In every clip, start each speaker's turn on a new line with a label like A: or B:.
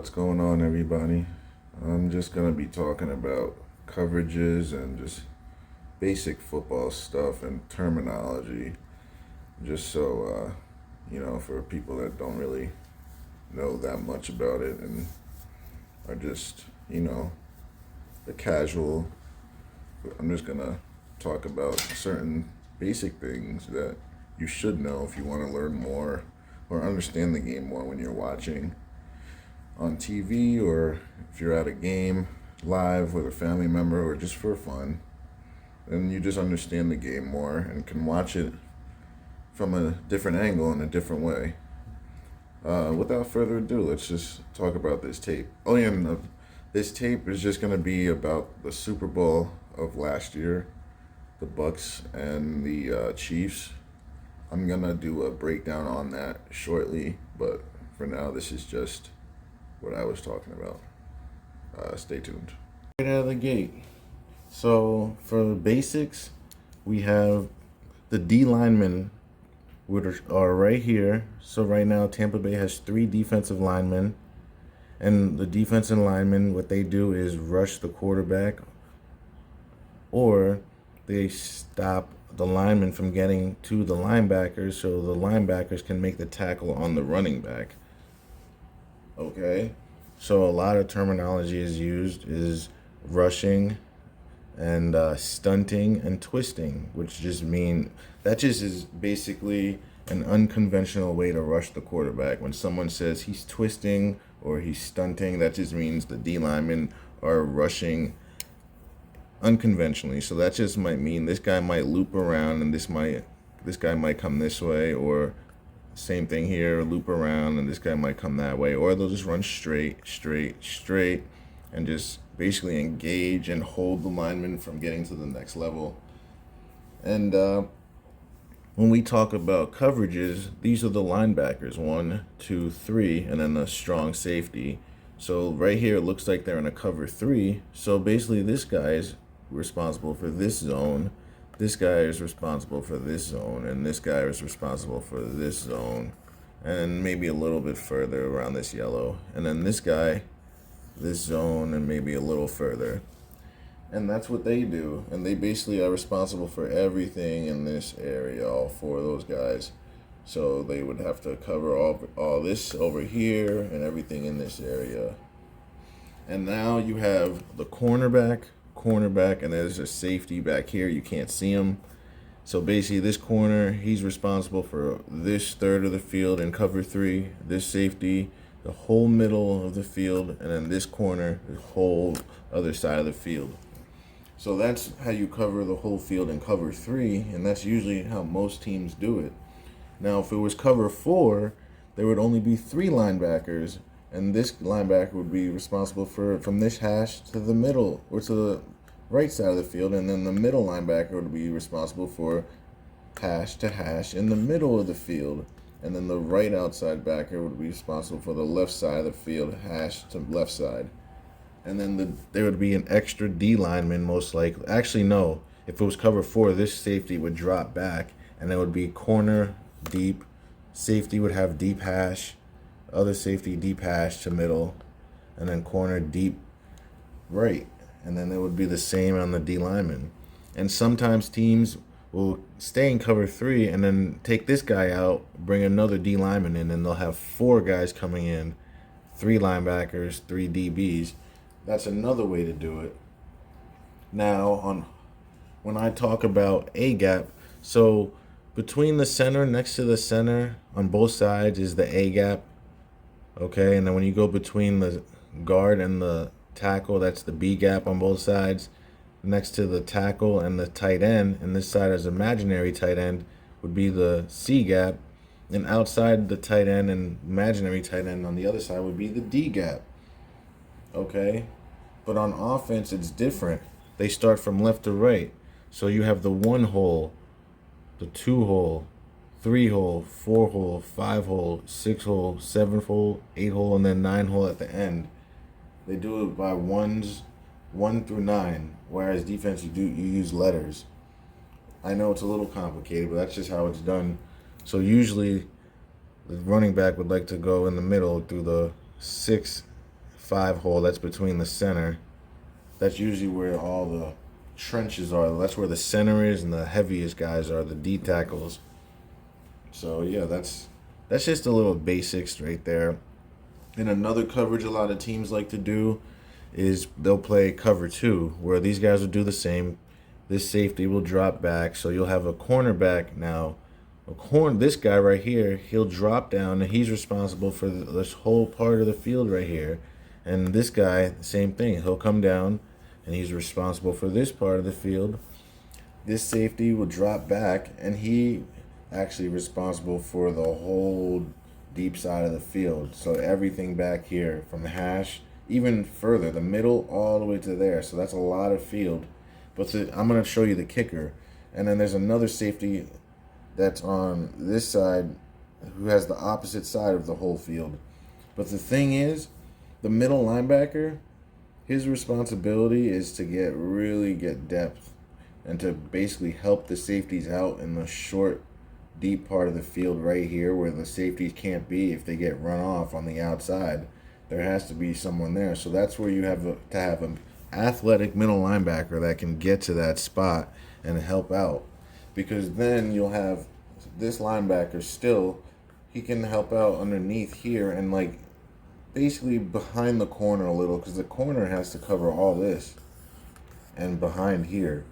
A: What's going on, everybody? I'm just going to be talking about coverages and just basic football stuff and terminology, just so, for people that don't really know that much about it and are just, the casual. I'm just going to talk about certain basic things that you should know if you want to learn more or understand the game more when you're watching on TV, or if you're at a game live with a family member or just for fun, then you just understand the game more and can watch it from a different angle in a different way. Without further ado, let's just talk about this tape. Oh yeah, and this tape is just going to be about the Super Bowl of last year, the Bucs and the Chiefs. I'm going to do a breakdown on that shortly, but for now, this is just what I was talking about. Stay tuned. Right out of the gate. So for the basics, we have the D linemen, which are right here. So right now, Tampa Bay has 3 defensive linemen, and the defensive linemen, what they do is rush the quarterback, or they stop the linemen from getting to the linebackers, so the linebackers can make the tackle on the running back. Okay, so a lot of terminology is used is rushing and stunting and twisting, which just mean that just is basically an unconventional way to rush the quarterback. When someone says he's twisting or he's stunting, that just means the D linemen are rushing unconventionally. So that just might mean this guy might loop around and this guy might come this way, or same thing here, loop around and this guy might come that way, or they'll just run straight, and just basically engage and hold the lineman from getting to the next level. And when we talk about coverages, these are the linebackers, 1, 2, 3, and then a strong safety. So right here, it looks like they're in a cover 3. So basically this guy is responsible for this zone. This guy is responsible for this zone, and this guy is responsible for this zone, and maybe a little bit further around this yellow. And then this guy, this zone, and maybe a little further. And that's what they do. And they basically are responsible for everything in this area, all 4 of those guys. So they would have to cover all this over here and everything in this area. And now you have the cornerback, and there's a safety back here. You can't see him. So basically this corner, he's responsible for this third of the field in cover 3, this safety, the whole middle of the field, and then this corner, the whole other side of the field. So that's how you cover the whole field in cover 3, and that's usually how most teams do it. Now, if it was cover 4, there would only be 3 linebackers, and this linebacker would be responsible for from this hash to the middle, or to the right side of the field, and then the middle linebacker would be responsible for hash to hash in the middle of the field, and then the right outside backer would be responsible for the left side of the field, hash to left side. And then there would be an extra D lineman, most likely. Actually, no. If it was cover 4, this safety would drop back, and it would be corner deep. Safety would have deep hash, other safety deep hash to middle, and then corner deep right. And then it would be the same on the D lineman. And sometimes teams will stay in cover 3 and then take this guy out, bring another D lineman in, and they'll have 4 guys coming in, 3 linebackers, 3 DBs. That's another way to do it. Now, when I talk about A gap, so between the center, next to the center, on both sides is the A gap. Okay, and then when you go between the guard and the tackle, that's the B gap on both sides. Next to the tackle and the tight end, and this side is imaginary tight end, would be the C gap. And outside the tight end and imaginary tight end on the other side would be the D gap. Okay? But on offense, it's different. They start from left to right. So you have the 1 hole, the 2 hole, 3 hole, 4 hole, 5 hole, 6 hole, 7 hole, 8 hole, and then 9 hole at the end. They do it by 1s, 1 through 9, whereas defense you use letters. I know it's a little complicated, but that's just how it's done. So usually the running back would like to go in the middle through the 6
B: 5 hole that's between the center. That's usually where all the trenches are. That's where the center is and the heaviest guys are, the D tackles. So yeah, that's just a little basics right there. And another coverage a lot of teams like to do is they'll play cover two, where these guys will do the same. This safety will drop back, so you'll have a cornerback now. This guy right here, he'll drop down, and he's responsible for this whole part of the field right here. And this guy, same thing. He'll come down, and he's responsible for this part of the field. This safety will drop back, and he actually responsible for the whole deep side of the field. So everything back here from the hash, even further, the middle all the way to there. So that's a lot of field. But I'm going to show you the kicker. And then there's another safety that's on this side who has the opposite side of the whole field. But the thing is, the middle linebacker, his responsibility is to get depth and to basically help the safeties out in the short, deep part of the field right here where the safeties can't be if they get run off on the outside. There has to be someone there. So that's where you have to have an athletic middle linebacker that can get to that spot and help out. Because then you'll have this linebacker still, he can help out underneath here and like basically behind the corner a little, because the corner has to cover all this and behind here.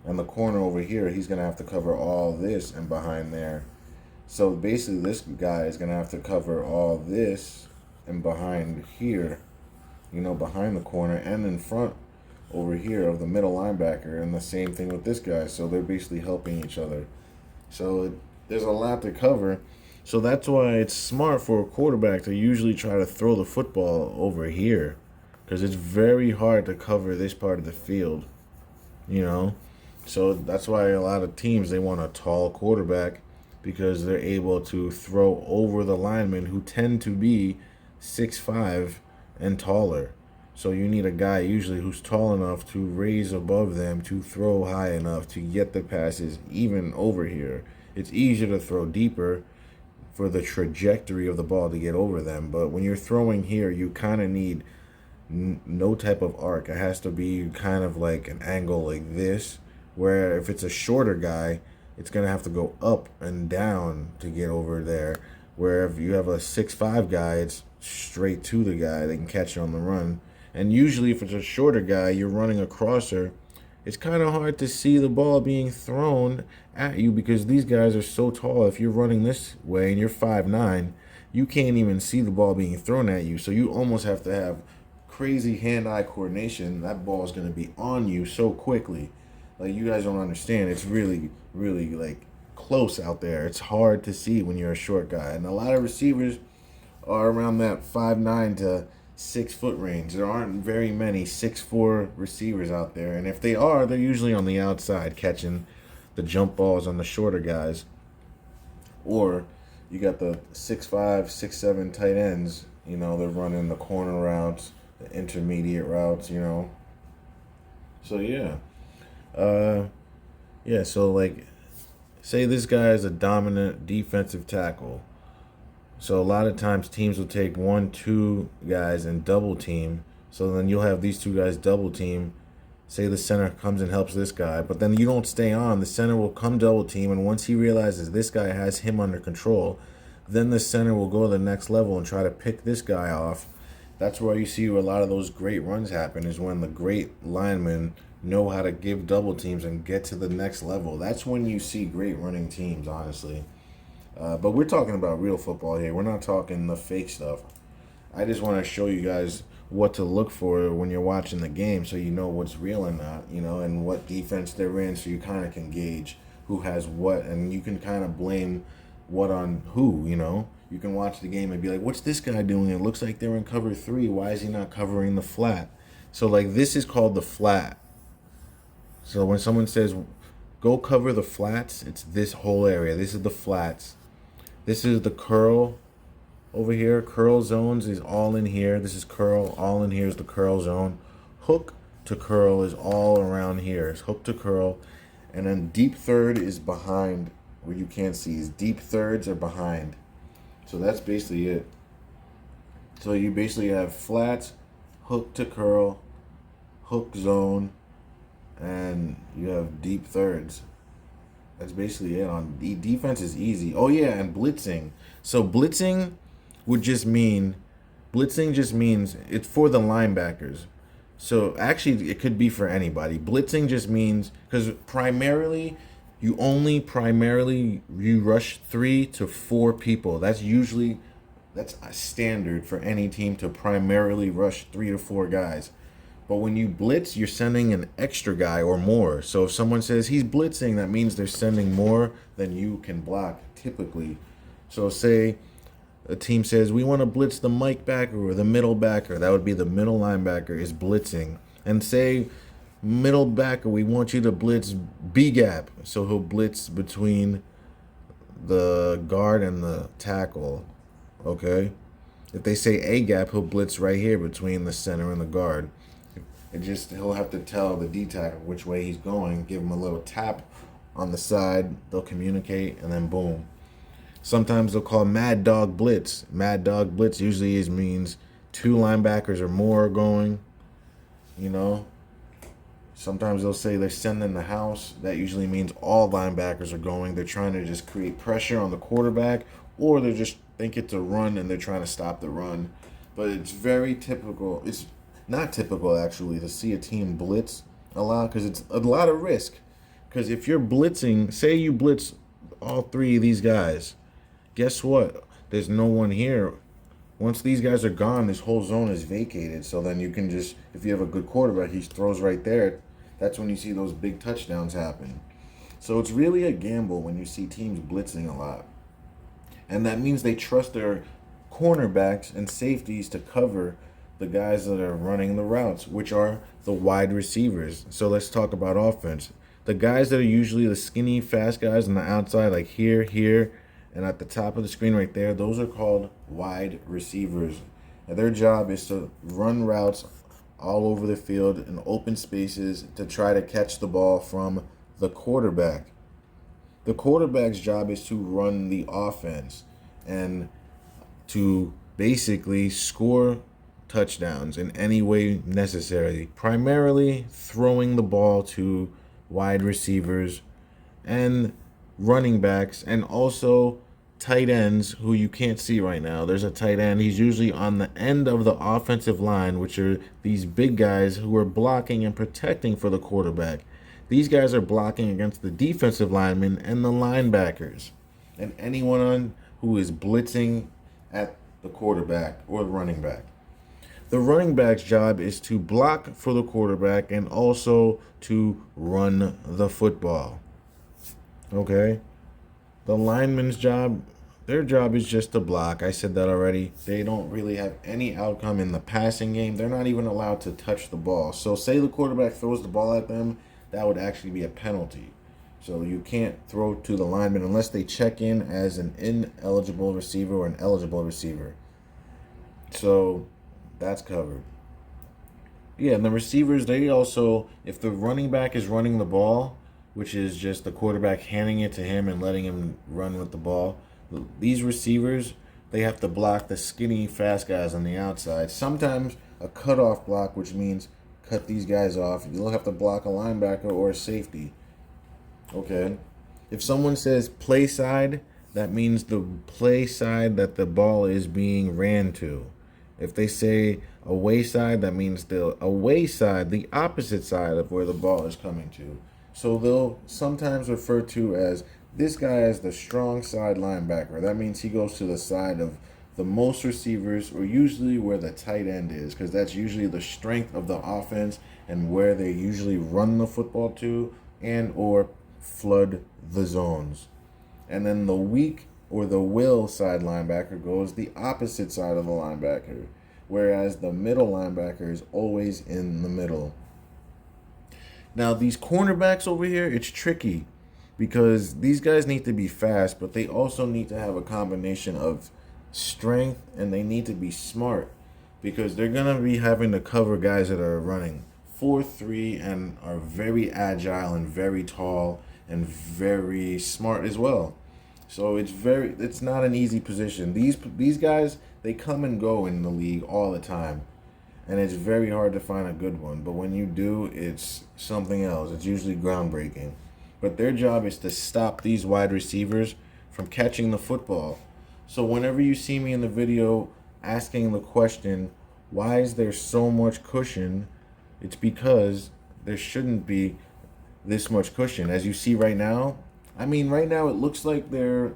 B: And the corner over here, he's going to have to cover all this and behind there. So basically this guy is going to have to cover all this and behind here, behind the corner and in front over here of the middle linebacker, and the same thing with this guy. So they're basically helping each other. So there's a lot to cover. So that's why it's smart for a quarterback to usually try to throw the football over here, because it's very hard to cover this part of the field, So that's why a lot of teams, they want a tall quarterback, because they're able to throw over the linemen who tend to be 6'5" and taller. So you need a guy usually who's tall enough to raise above them, to throw high enough to get the passes even over here. It's easier to throw deeper for the trajectory of the ball to get over them. But when you're throwing here, you kind of need no type of arc. It has to be kind of like an angle like this, where if it's a shorter guy, it's going to have to go up and down to get over there. Where if you have a 6'5" guy, it's straight to the guy. They can catch it on the run. And usually if it's a shorter guy, you're running a crosser, it's kind of hard to see the ball being thrown at you, because these guys are so tall. If you're running this way and you're 5'9", you can't even see the ball being thrown at you. So you almost have to have crazy hand-eye coordination. That ball is going to be on you so quickly. Like, you guys don't understand. It's really, really, like, close out there. It's hard to see when you're a short guy. And a lot of receivers are around that 5'9" to 6 foot range. There aren't very many 6'4" receivers out there. And if they are, they're usually on the outside catching the jump balls on the shorter guys. Or you got the 6'5", 6'7" tight ends. They're running the corner routes, the intermediate routes, So, yeah. So like, say this guy is a dominant defensive tackle. So a lot of times teams will take 1-2 guys and double team. So then you'll have these two guys double team. Say the center comes and helps this guy, but then you don't stay on. The center will come double team, and once he realizes this guy has him under control, then the center will go to the next level and try to pick this guy off. That's where you see where a lot of those great runs happen, is when the great linemen know how to give double teams and get to the next level. That's when you see great running teams, honestly. But we're talking about real football here. We're not talking the fake stuff. I just want to show you guys what to look for when you're watching the game, so you know what's real and not, and what defense they're in, so you kind of can gauge who has what, and you can kind of blame what on who, You can watch the game and be like, what's this guy doing? It looks like they're in cover 3. Why is he not covering the flat? So, like, this is called the flat. So when someone says, go cover the flats, it's this whole area. This is the flats. This is the curl over here. Curl zones is all in here. This is curl. All in here is the curl zone. Hook to curl is all around here. It's hook to curl. And then deep third is behind, where you can't see. Is deep thirds are behind. So that's basically it. So you basically have flats, hook to curl, hook zone, and you have deep thirds. That's basically it. On the defense is easy. Oh yeah, and blitzing. So would just mean blitzing just means it's for the linebackers. So actually, it could be for anybody. Blitzing just means because primarily you rush 3 to 4 people. That's a standard for any team to primarily rush 3 to 4 guys. But when you blitz, you're sending an extra guy or more. So if someone says he's blitzing, that means they're sending more than you can block typically. So say a team says we want to blitz the Mike backer or the middle backer. That would be the middle linebacker is blitzing. And say middle backer, we want you to blitz B gap. So he'll blitz between the guard and the tackle. Okay? If they say A gap, he'll blitz right here between the center and the guard. He'll have to tell the D tackle which way he's going, give him a little tap on the side, they'll communicate, and then boom. Sometimes they'll call Mad Dog Blitz. Mad Dog Blitz usually means 2 linebackers or more are going, you know. Sometimes they'll say they're sending the house. That usually means all linebackers are going. They're trying to just create pressure on the quarterback, or they just think it's a run and they're trying to stop the run. But it's very typical. It's not typical, actually, to see a team blitz a lot because it's a lot of risk. Because if you're blitzing, say you blitz all 3 of these guys, guess what? There's no one here. Once these guys are gone, this whole zone is vacated. So then you can just, if you have a good quarterback, he throws right there. That's when you see those big touchdowns happen. So it's really a gamble when you see teams blitzing a lot. And that means they trust their cornerbacks and safeties to cover the guys that are running the routes, which are the wide receivers. So let's talk about offense. The guys that are usually the skinny, fast guys on the outside, like here, and at the top of the screen right there, those are called wide receivers. And their job is to run routes all over the field in open spaces to try to catch the ball from the quarterback. The quarterback's job is to run the offense and to basically score touchdowns in any way necessary, primarily throwing the ball to wide receivers and running backs, and also tight ends who you can't see right now. There's a tight end. He's usually on the end of the offensive line, which are these big guys who are blocking and protecting for the quarterback. These guys are blocking against the defensive linemen and the linebackers and anyone who is blitzing at the quarterback or the running back. The running back's job is to block for the quarterback and also to run the football. Okay? The lineman's job, their job is just to block. I said that already. They don't really have any outcome in the passing game. They're not even allowed to touch the ball. So say the quarterback throws the ball at them, that would actually be a penalty. So you can't throw to the lineman unless they check in as an ineligible receiver or an eligible receiver. So that's covered. Yeah, and the receivers, they also, if the running back is running the ball, which is just the quarterback handing it to him and letting him run with the ball, these receivers, they have to block the skinny, fast guys on the outside. Sometimes a cutoff block, which means cut these guys off. You'll have to block a linebacker or a safety. Okay? If someone says play side, that means the play side that the ball is being ran to. If they say away side, that means the away side, the opposite side of where the ball is coming to. So they'll sometimes refer to as this guy as the strong side linebacker. That means he goes to the side of the most receivers, or usually where the tight end is, because that's usually the strength of the offense and where they usually run the football to and or flood the zones. And then the weak or the will side linebacker goes the opposite side of the linebacker, whereas the middle linebacker is always in the middle. Now, these cornerbacks over here, it's tricky because these guys need to be fast, but they also need to have a combination of strength and they need to be smart because they're going to be having to cover guys that are running 4-3 and are very agile and very tall and very smart as well. So it's not an easy position. These guys, they come and go in the league all the time. and it's very hard to find a good one. But when you do, it's something else. It's usually groundbreaking. But their job is to stop these wide receivers from catching the football. So whenever you see me in the video asking the question, why is there so much cushion? It's because there shouldn't be this much cushion. As you see right now, I mean, right now it looks like they're,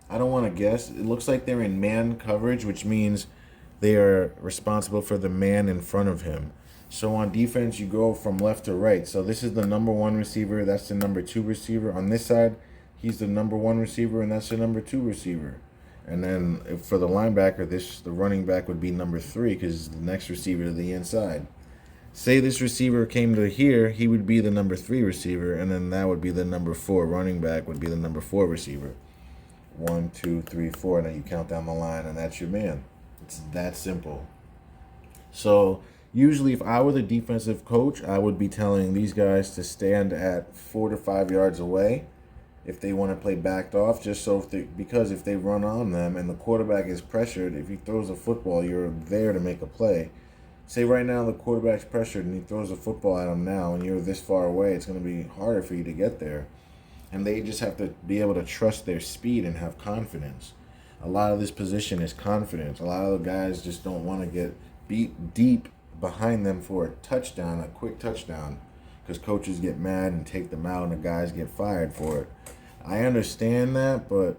B: I don't want to guess, it looks like they're in man coverage, which means they are responsible for the man in front of him. So on defense, you go from left to right. So this is the number one receiver. That's the number two receiver. On this side, he's the number one receiver, and that's the number two receiver. And then for the linebacker, the running back would be number three because the next receiver to the inside. Say this receiver came to here, he would be the number three receiver, and then that would be the number four running back would be the number four receiver. 1, 2, 3, 4, and then you count down the line, and that's your man. It's that simple. So usually, if I were the defensive coach, I would be telling these guys to stand at 4 to 5 yards away if they want to play backed off, just so because if they run on them and the quarterback is pressured, if he throws a football, you're there to make a play. Say right now the quarterback's pressured and he throws a football at him now, and you're this far away, it's going to be harder for you to get there. And they just have to be able to trust their speed and have confidence. A lot of this position is confidence. A lot of the guys just don't want to get beat deep behind them for a touchdown, a quick touchdown, because coaches get mad and take them out and the guys get fired for it. I understand that, but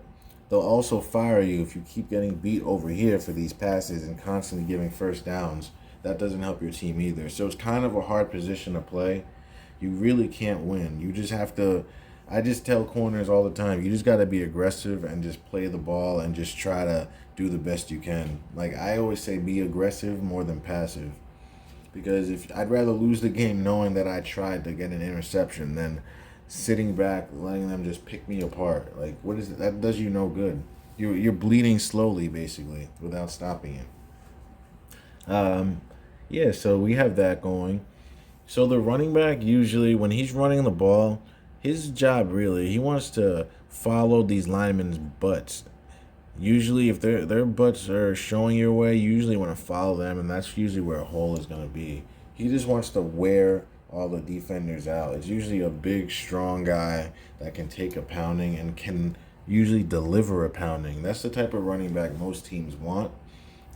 B: they'll also fire you if you keep getting beat over here for these passes and constantly giving first downs. That doesn't help your team either. So it's kind of a hard position to play. You really can't win. You just have to, I just tell corners all the time, you just got to be aggressive and just play the ball and just try to do the best you can. Like I always say, be aggressive more than passive. Because if I'd rather lose the game knowing that I tried to get an interception than sitting back, letting them just pick me apart. Like, what is it? That does you no good. You're bleeding slowly, basically, without stopping it. Yeah, so we have that going. So the running back, usually, when he's running the ball, his job really, he wants to follow these linemen's butts. Usually, if their butts are showing your way, you usually want to follow them, and that's usually where a hole is going to be. He just wants to wear all the defenders out. It's usually a big, strong guy that can take a pounding and can usually deliver a pounding. That's the type of running back most teams want.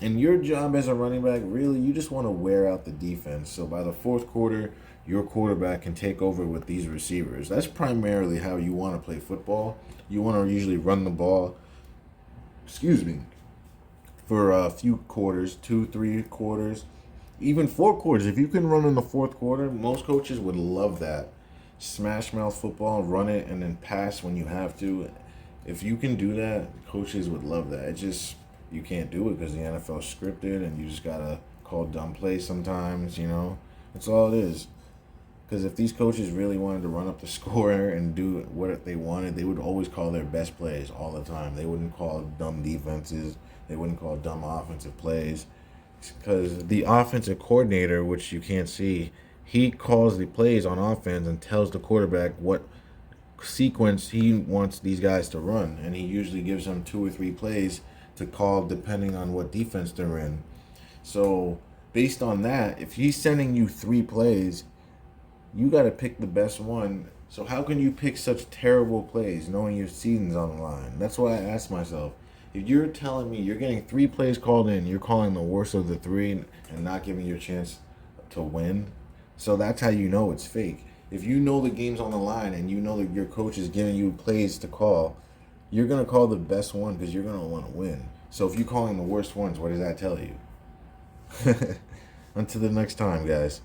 B: And your job as a running back, really, you just want to wear out the defense. So by the fourth quarter, your quarterback can take over with these receivers. That's primarily how you want to play football. You want to usually run the ball, for a few quarters, 2, 3 quarters, even 4 quarters. If you can run in the fourth quarter, most coaches would love that. Smash mouth football, run it, and then pass when you have to. If you can do that, coaches would love that. It just, you can't do it because the NFL is scripted and you just got to call dumb plays sometimes, you know. That's all it is. Because if these coaches really wanted to run up the score and do what they wanted, they would always call their best plays all the time. They wouldn't call dumb defenses. They wouldn't call dumb offensive plays. Because the offensive coordinator, which you can't see, he calls the plays on offense and tells the quarterback what sequence he wants these guys to run. And he usually gives them 2 or 3 plays to call depending on what defense they're in. So based on that, if he's sending you 3 plays, you got to pick the best one. So how can you pick such terrible plays knowing your season's on the line? That's what I ask myself. If you're telling me you're getting 3 plays called in, you're calling the worst of the 3 and not giving you a chance to win. So that's how you know it's fake. If you know the game's on the line and you know that your coach is giving you plays to call, you're going to call the best one because you're going to want to win. So if you're calling the worst ones, what does that tell you? Until the next time, guys.